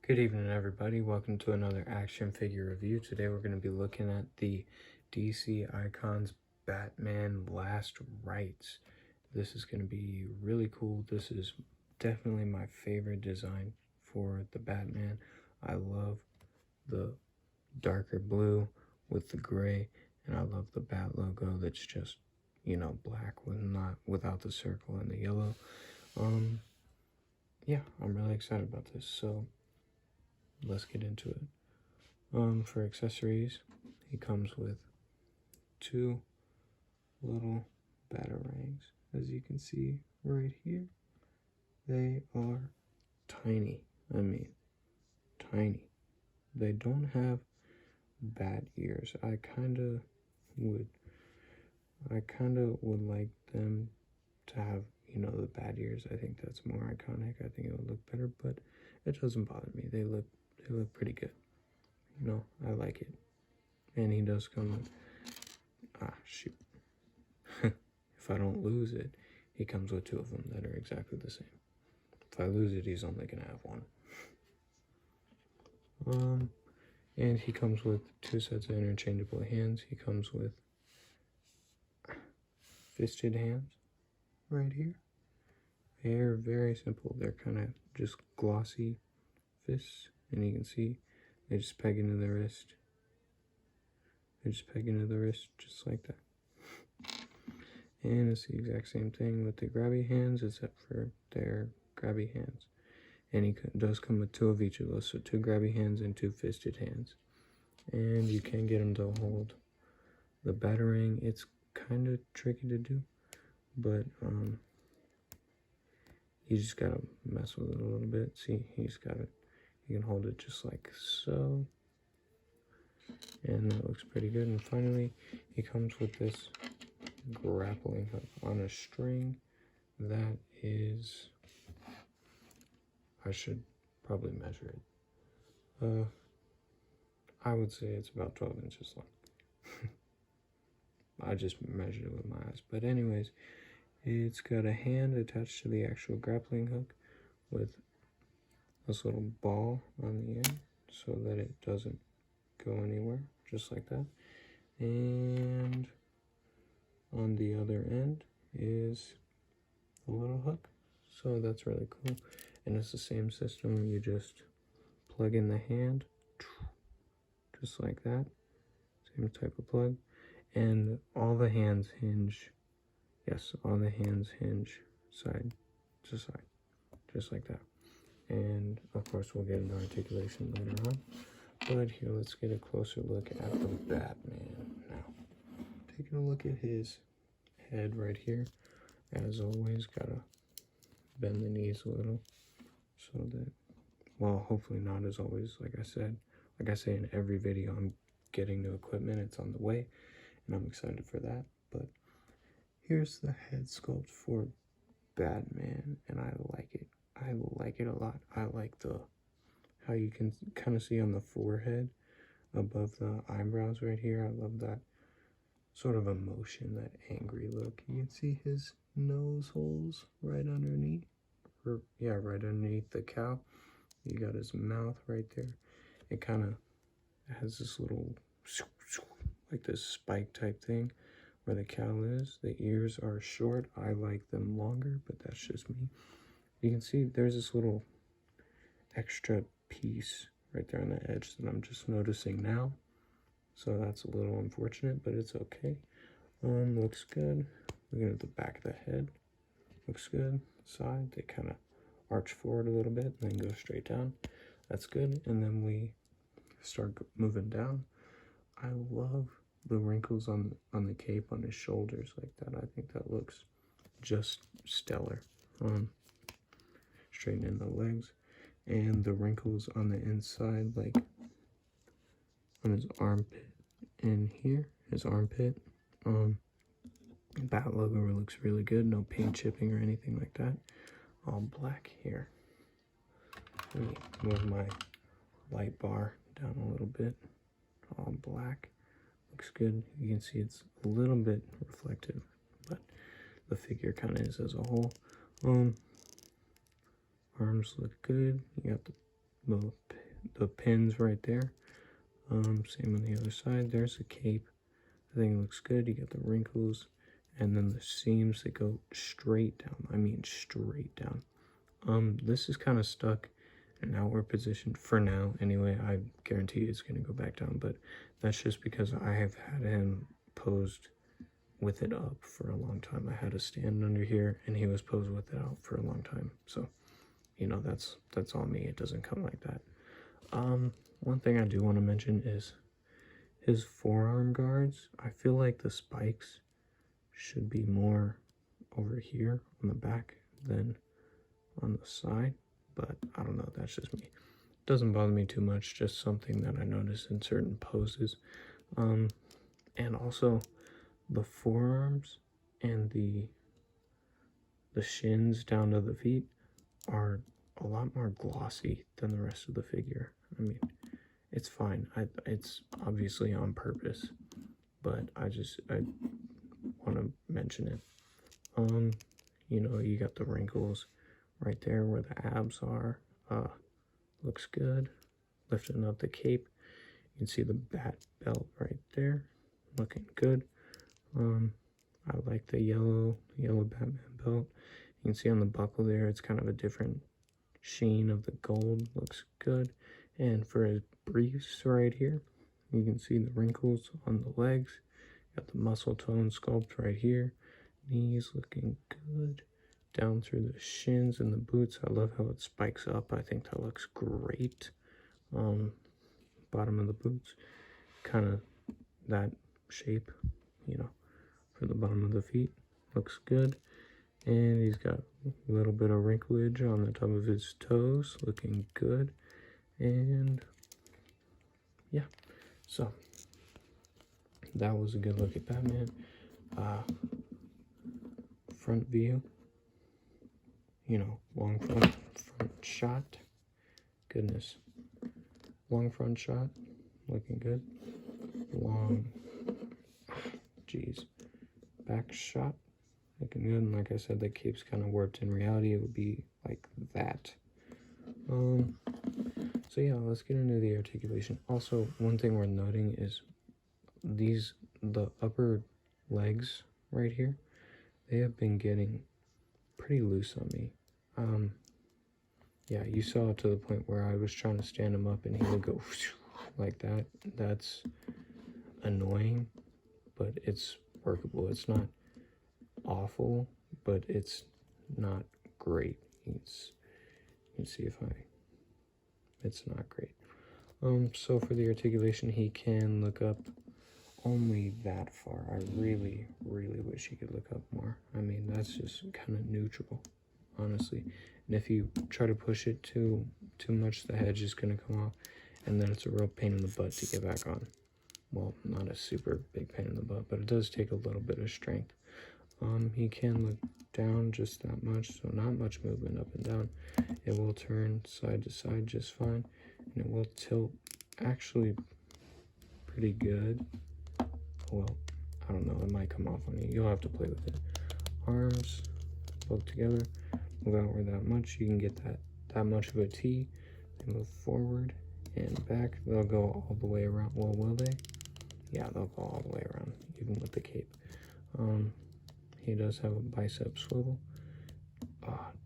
Good evening, everybody. Welcome to another action figure review. Today we're going to be looking at the DC Icons Batman Last Rites. This is going to be really cool. This is definitely my favorite design for the Batman. I love the darker blue with the gray, and I love the Bat logo that's just, black without the circle and the yellow. Yeah, I'm really excited about this. So let's get into it. For accessories, he comes with two little batarangs, as you can see right here. They are tiny. Tiny. They don't have bat ears. I kind of would like them to have, the bat ears. I think that's more iconic. I think it would look better, but it doesn't bother me. They look pretty good. I like it. And he does come with, shoot. If I don't lose it, he comes with two of them that are exactly the same. If I lose it, he's only gonna have one. And he comes with two sets of interchangeable hands. He comes with fisted hands right here. They're very simple. They're kind of just glossy fists, and you can see they just peg into the wrist. Just like that. And it's the exact same thing with the grabby hands, except for their grabby hands. And he does come with two of each of those, so two grabby hands and two fisted hands. And you can get him to hold the batarang. It's kind of tricky to do, but you just gotta mess with it a little bit. See, he's got it. You can hold it just like so. And that looks pretty good. And finally, he comes with this grappling hook on a string that is, I should probably measure it. I would say it's about 12 inches long. I just measured it with my eyes. But anyways, it's got a hand attached to the actual grappling hook with this little ball on the end so that it doesn't go anywhere, just like that. And on the other end is a little hook. So that's really cool. And it's the same system. You just plug in the hand, just like that. Same type of plug. And all the hands hinge. Yes, all the hands hinge side to side, just like that. And of course, we'll get into articulation later on. But here, let's get a closer look at the Batman now. Taking a look at his head right here. As always, gotta bend the knees a little so that, well, hopefully not as always. Like I say in every video, I'm getting new equipment. It's on the way, and I'm excited for that. But here's the head sculpt for Batman, and I like it. I like it a lot. I like how you can kind of see on the forehead above the eyebrows right here. I love that sort of emotion, that angry look. You can see his nose holes right underneath, right underneath the cowl. You got his mouth right there. It kind of has this little, like this spike type thing where the cowl is. The ears are short. I like them longer, but that's just me. You can see there's this little extra piece right there on the edge that I'm just noticing now. So that's a little unfortunate, but it's okay. Looks good. Looking at the back of the head. Looks good. Side, they kind of arch forward a little bit and then go straight down. That's good. And then we start moving down. I love the wrinkles on the cape on his shoulders like that. I think that looks just stellar. Straighten in the legs and the wrinkles on the inside, like on his armpit and here, his armpit. Bat logo looks really good. No paint chipping or anything like that. All black here. Let me move my light bar down a little bit. All black. Looks good. You can see it's a little bit reflective, but the figure kind of is as a whole. Arms look good. You got the little the pins right there. Same on the other side. There's the cape. I think it looks good. You got the wrinkles, and then the seams that go straight down. I mean straight down. This is kind of stuck in an outward position for now. Anyway, I guarantee it's going to go back down, but that's just because I have had him posed with it up for a long time. I had a stand under here, and he was posed with it out for a long time. So, you know, that's on me. It doesn't come like that. One thing I do want to mention is his forearm guards. I feel like the spikes should be more over here on the back than on the side, but I don't know, that's just me. It doesn't bother me too much, just something that I notice in certain poses. And also the forearms and the shins down to the feet are a lot more glossy than the rest of the figure. I mean, it's fine. It's obviously on purpose, but I want to mention it. You know, you got the wrinkles right there where the abs are. Looks good. Lifting up the cape, you can see the bat belt right there, looking good. I like the yellow Batman belt. You can see on the buckle there, it's kind of a different sheen of the gold. Looks good. And for his briefs right here, you can see the wrinkles on the legs. Got the muscle tone sculpt right here. Knees looking good. Down through the shins and the boots. I love how it spikes up. I think that looks great. Bottom of the boots, kind of that shape, you know, for the bottom of the feet. Looks good. And he's got a little bit of wrinklage on the top of his toes. Looking good. And yeah, so that was a good look at Batman. Front view, you know, long front shot. Goodness, long front shot, looking good. Long, geez, back shot, looking good. And like I said, the cape's kind of warped. In reality, it would be like that. So yeah, let's get into the articulation. Also, one thing worth noting is the upper legs right here, they have been getting pretty loose on me. Yeah, you saw it to the point where I was trying to stand him up and he would go like that. That's annoying, but it's workable. It's not awful, but it's not great. You can see it's not great. So for the articulation, he can look up only that far. I really, really wish he could look up more. I mean, that's just kind of neutral, honestly. And if you try to push it too much, the head's just gonna come off, and then it's a real pain in the butt to get back on. Well, not a super big pain in the butt, but it does take a little bit of strength. He can look down just that much, so not much movement up and down. It will turn side to side just fine, and it will tilt actually pretty good. Well, I don't know, it might come off on you. You'll have to play with it. Arms both together, move outward that much. You can get that much of a T. They move forward and back. They'll go all the way around. Well, will they? Yeah, they'll go all the way around, even with the cape. He does have a bicep swivel.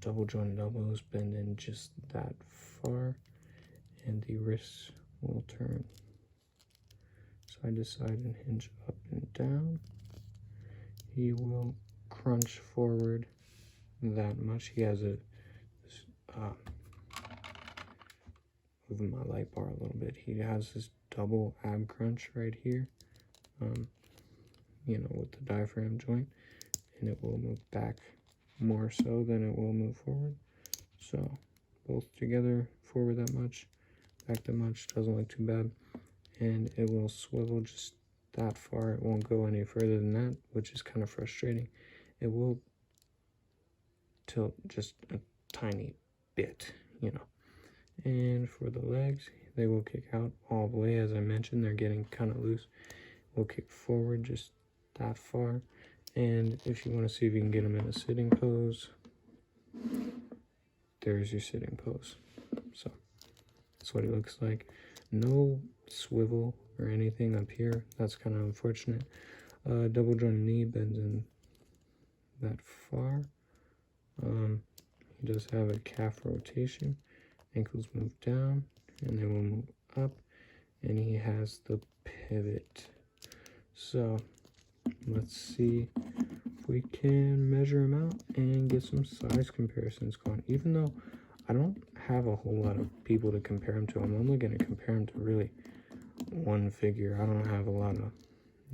Double jointed elbows bend in just that far, and the wrists will turn side to side and hinge up and down. He will crunch forward that much. He has moving my light bar a little bit. He has this double ab crunch right here, you know, with the diaphragm joint, and it will move back more so than it will move forward. So both together, forward that much, back that much, doesn't look too bad. And it will swivel just that far. It won't go any further than that, which is kind of frustrating. It will tilt just a tiny bit, you know. And for the legs, they will kick out all the way. As I mentioned, they're getting kind of loose. We'll kick forward just that far. And if you want to see if you can get them in a sitting pose, there's your sitting pose. So That's what it looks like. No swivel or anything up here. That's kind of unfortunate. Double joint knee bends in that far. He does have a calf rotation. Ankles move down and they will move up. And he has the pivot. So let's see if we can measure him out and get some size comparisons going. Even though I don't have a whole lot of people to compare him to, I'm only going to compare him to really one figure. I don't have a lot of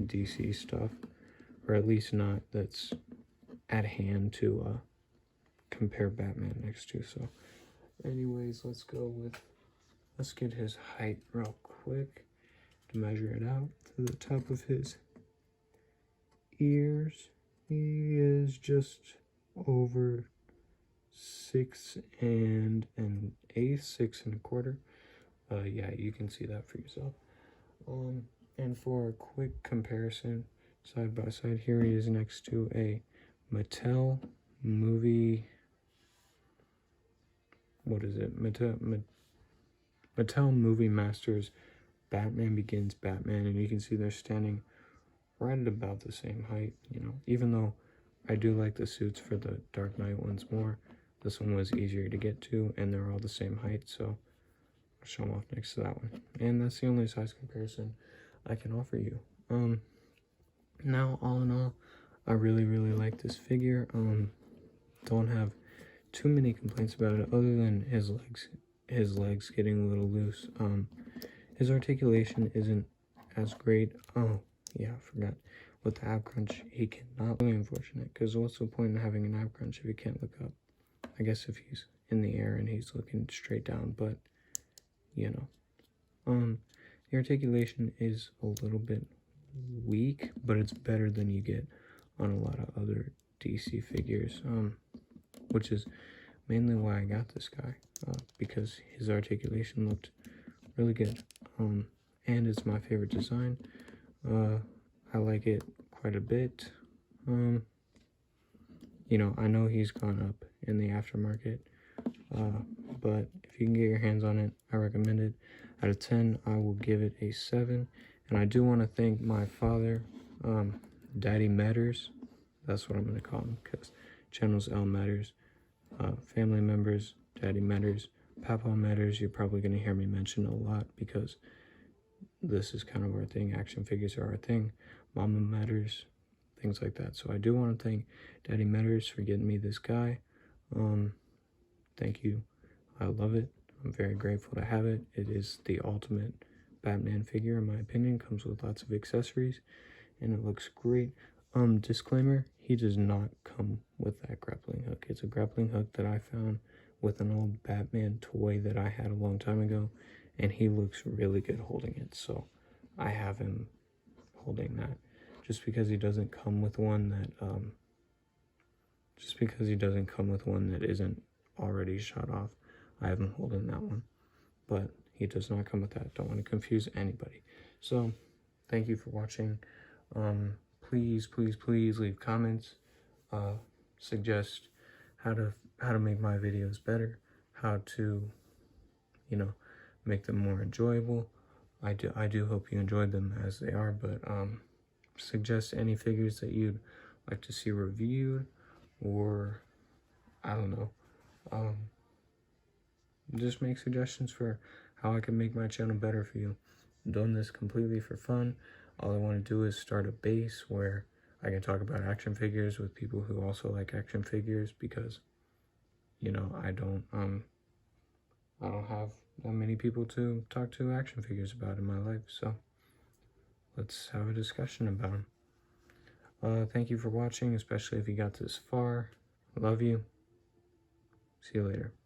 DC stuff, or at least not that's at hand to compare Batman next to. So anyways, let's get his height real quick to measure it out. To the top of his ears, he is just over 6 1/8, 6 1/4. Yeah, you can see that for yourself. And for a quick comparison, side by side, here he is next to a Mattel movie. What is it? Mattel Movie Masters Batman Begins Batman, and you can see they're standing right at about the same height. You know, even though I do like the suits for the Dark Knight ones more, this one was easier to get to, and they're all the same height, so I'll show them off next to that one. And that's the only size comparison I can offer you. Now, all in all, I really like this figure. Don't have too many complaints about it other than his legs getting a little loose. His articulation isn't as great. Oh yeah, I forgot. With the ab crunch, he cannot. Really unfortunate, because what's the point in having an ab crunch if he can't look up? I guess if he's in the air and he's looking straight down, but you know, the articulation is a little bit weak, but it's better than you get on a lot of other DC figures, which is mainly why I got this guy, because his articulation looked really good, and it's my favorite design. I like it quite a bit. You know, I know he's gone up in the aftermarket, but if you can get your hands on it, I recommend it. Out of 10, I will give it a 7. And I do want to thank my father, Daddy Meadors. That's what I'm going to call him, because channel's L Meadors. Family members, Daddy Meadors, Papa Meadors, you're probably going to hear me mention a lot because this is kind of our thing. Action figures are our thing. Mama Meadors, things like that. So I do want to thank Daddy Meadors for getting me this guy. Thank you. I love it. I'm very grateful to have it. It is the ultimate Batman figure, in my opinion. Comes with lots of accessories, and it looks great. Disclaimer, he does not come with that grappling hook. It's a grappling hook that I found with an old Batman toy that I had a long time ago, and he looks really good holding it, so I have him holding that. Just because he doesn't come with one that isn't already shot off, I have him holding that one, but he does not come with that. Don't want to confuse anybody. So thank you for watching. Please leave comments, suggest how to make my videos better, how to, you know, make them more enjoyable. I do hope you enjoyed them as they are, but suggest any figures that you'd like to see reviewed, or I don't know, just make suggestions for how I can make my channel better for you. I'm doing this completely for fun. All I want to do is start a base where I can talk about action figures with people who also like action figures, because, you know, I don't have that many people to talk to action figures about in my life, so let's have a discussion about them. Thank you for watching, especially if you got this far. Love you. See you later.